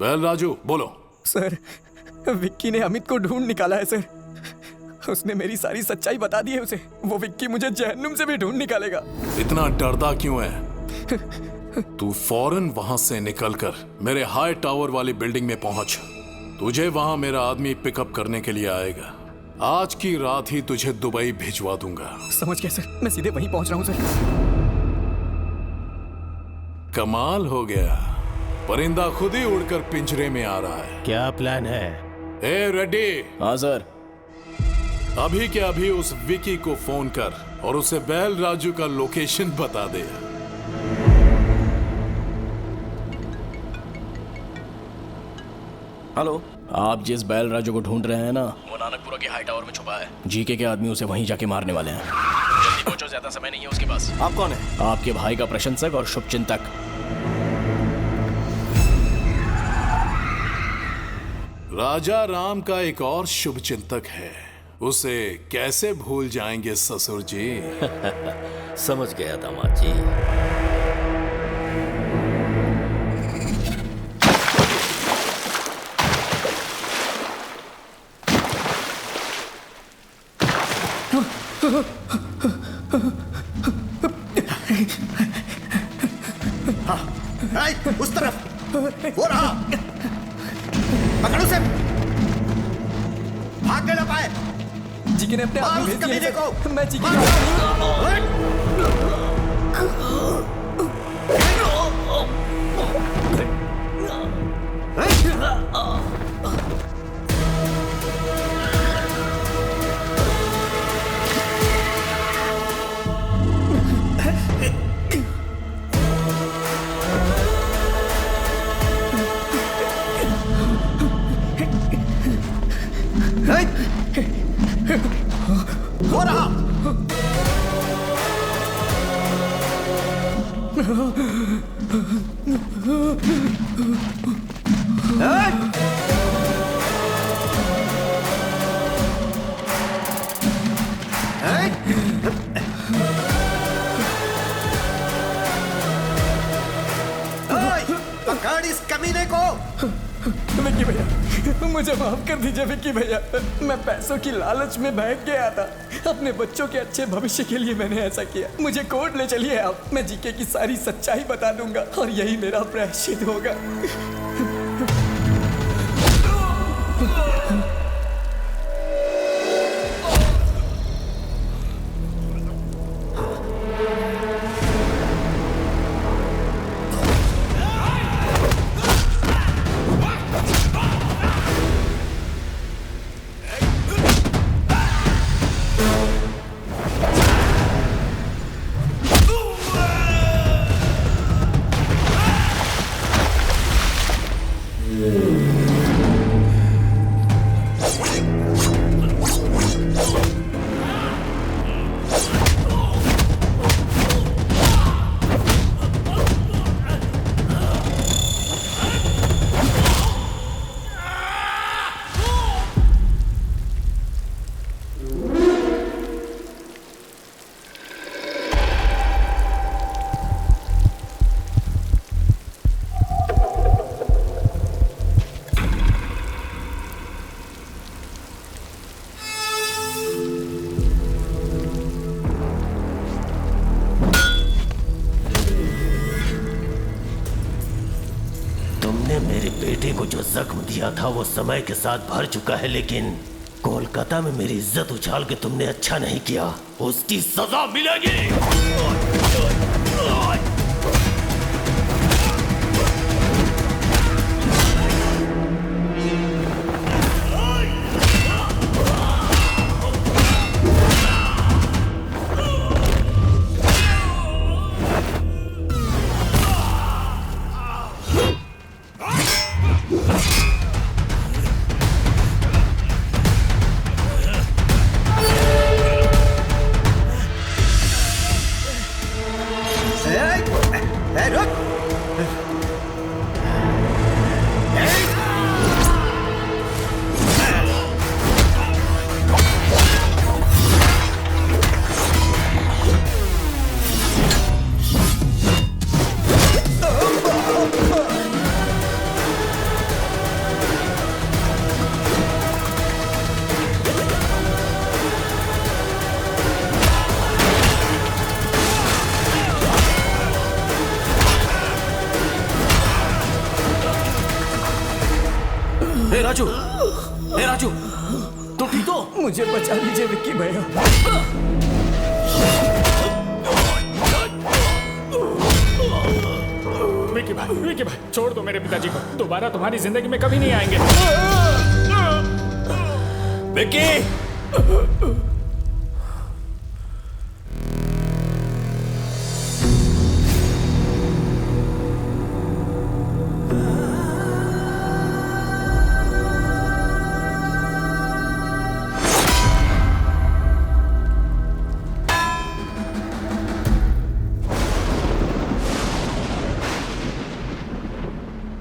बैल राजू बोलो। सर, विक्की ने अमित को ढूंढ निकाला है सर। उसने मेरी सारी सच्चाई बता दी है उसे। वो विक्की मुझे जहन्नुम से भी ढूंढ निकालेगा। इतना डरता क्यों है? तू फौरन वहां से निकलकर मेरे हाई टावर वाली बिल्डिंग में पहुंच। तुझे वहां मेरा आदमी पिकअप करने के लिए आएगा। आज की रात ही तुझे दुबई भिजवा दूंगा। समझ गया सर, मैं सीधे वहीं पहुंच रहा हूं सर। कमाल हो गया, परिंदा खुद ही उड़कर पिंजरे में आ रहा है। क्या प्लान है? ए रेड्डी। हाँ सर। अभी के अभी उस विकी को फोन कर और उसे बैल राजू का लोकेशन बता दे। हेलो, आप जिस बैल राजू को ढूंढ रहे हैं ना, वो नानकपुरा के हाई टावर में छुपा है। जीके के आदमी उसे वहीं जाके मारने वाले हैं। जल्दी पहुंचो, ज्यादा समय नहीं है उसके पास। आप कौन है? आपके भाई का प्रशंसक और शुभचिंतक। राजा राम का एक और शुभचिंतक है, उसे कैसे भूल जाएंगे ससुर जी। समझ गया दामाद जी। उस तरफ वो रहा, पकड़ उसे। भाग ना पाए। जीके ने अपने मार आदमी उस भेज दिए कमीने को। सर। मैं जीके का वो रहा। पकड़ इस कमीने को। विक्की भैया, मुझे माफ कर दीजिए विक्की भैया। मैं पैसों की लालच में बहक गया था। अपने बच्चों के अच्छे भविष्य के लिए मैंने ऐसा किया। मुझे कोर्ट ले चलिए आप, मैं जीके की सारी सच्चाई बता दूंगा और यही मेरा प्रायश्चित होगा। मेरे बेटे को जो जख्म दिया था वो समय के साथ भर चुका है, लेकिन कोलकाता में मेरी इज्जत उछाल के तुमने अच्छा नहीं किया, उसकी सजा मिलेगी। हे राजू, हे राजू, तुम ठीक हो? मुझे बचा लीजिए विक्की भैया। विक्की भाई छोड़ दो मेरे पिताजी को, दोबारा तुम्हारी जिंदगी में कभी नहीं आएंगे। विक्की!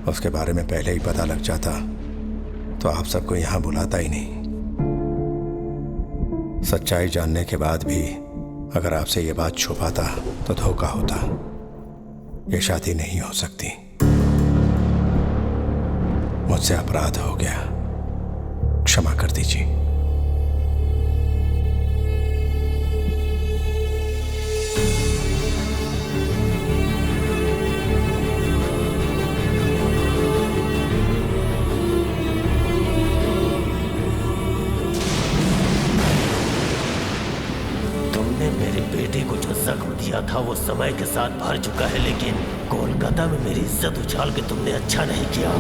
उसके बारे में पहले ही पता लग जाता तो आप सबको यहां बुलाता ही नहीं। सच्चाई जानने के बाद भी अगर आपसे ये बात छुपाता तो धोखा होता। ये शादी नहीं हो सकती। मुझसे अपराध हो गया, क्षमा कर दीजिए। जख्म दिया था वो समय के साथ भर चुका है, लेकिन कोलकाता में मेरी इज्जत उछाल के तुमने अच्छा नहीं किया।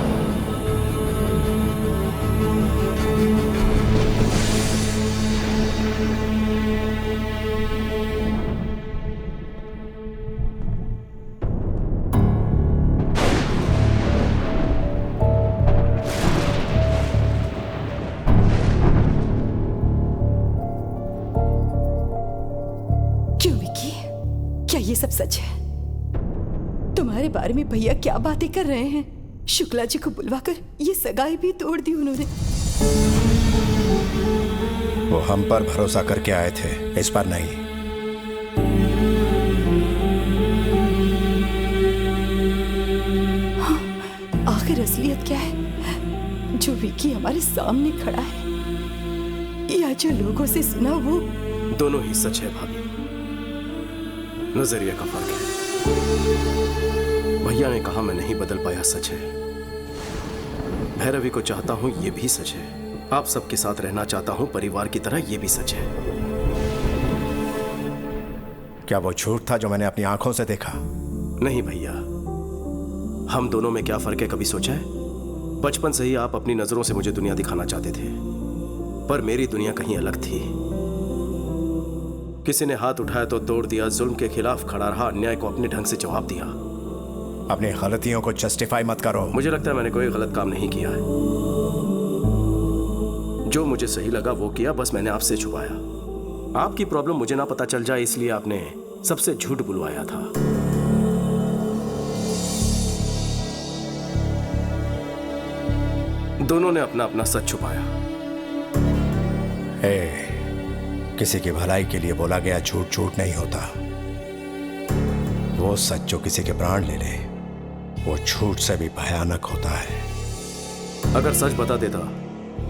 ये सब सच है? तुम्हारे बारे में भैया क्या बातें कर रहे हैं? शुक्ला जी को बुलवाकर ये सगाई भी तोड़ दी उन्होंने। वो हम पर भरोसा करके आए थे, इस पर नहीं। हाँ, आखिर असलियत क्या है? जो विक्की हमारे सामने खड़ा है या जो लोगों से सुना वो? दोनों ही सच है भाभी, नजरिया का फर्क है। भैया ने कहा मैं नहीं बदल पाया, सच है। भैरवी को चाहता हूं, ये भी सच है। आप सबके साथ रहना चाहता हूं परिवार की तरह, ये भी सच है। क्या वो झूठ था जो मैंने अपनी आंखों से देखा? नहीं भैया, हम दोनों में क्या फर्क है कभी सोचा है? बचपन से ही आप अपनी नजरों से मुझे दुनिया दिखाना चाहते थे, पर मेरी दुनिया कहीं अलग थी। किसी ने हाथ उठाया तो तोड़ दिया, जुल्म के खिलाफ खड़ा रहा, अन्याय को अपने ढंग से जवाब दिया। अपनी गलतियों को जस्टिफाई मत करो। मुझे लगता है मैंने कोई गलत काम नहीं किया है। जो मुझे सही लगा वो किया, बस मैंने आपसे छुपाया। आपकी प्रॉब्लम मुझे ना पता चल जाए इसलिए आपने सबसे झूठ बुलवाया था। दोनों ने अपना अपना सच छुपाया। किसी की भलाई के लिए बोला गया झूठ झूठ नहीं होता। वो सच जो किसी के प्राण ले ले, वो झूठ से भी भयानक होता है। अगर सच बता देता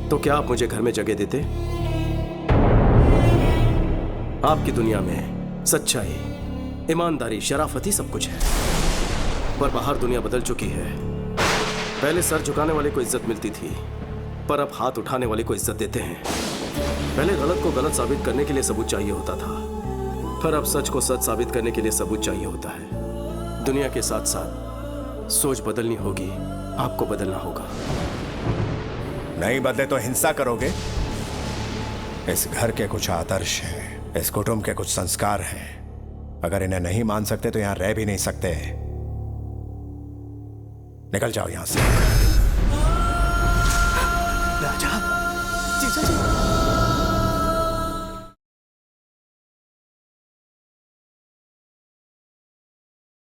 तो क्या आप मुझे घर में जगह देते? आपकी दुनिया में सच्चाई, ईमानदारी, शराफत ही सब कुछ है, पर बाहर दुनिया बदल चुकी है। पहले सर झुकाने वाले को इज्जत मिलती थी, पर अब हाथ उठाने वाले को इज्जत देते हैं। पहले गलत को गलत साबित करने के लिए सबूत चाहिए होता था, पर अब सच को सच साबित करने के लिए सबूत चाहिए होता है। दुनिया के साथ साथ सोच बदलनी होगी, आपको बदलना होगा। नहीं बदले तो हिंसा करोगे? इस घर के कुछ आदर्श हैं, इस कुटुंब के कुछ संस्कार हैं। अगर इन्हें नहीं मान सकते तो यहां रह भी नहीं सकते। निकल जाओ यहां से।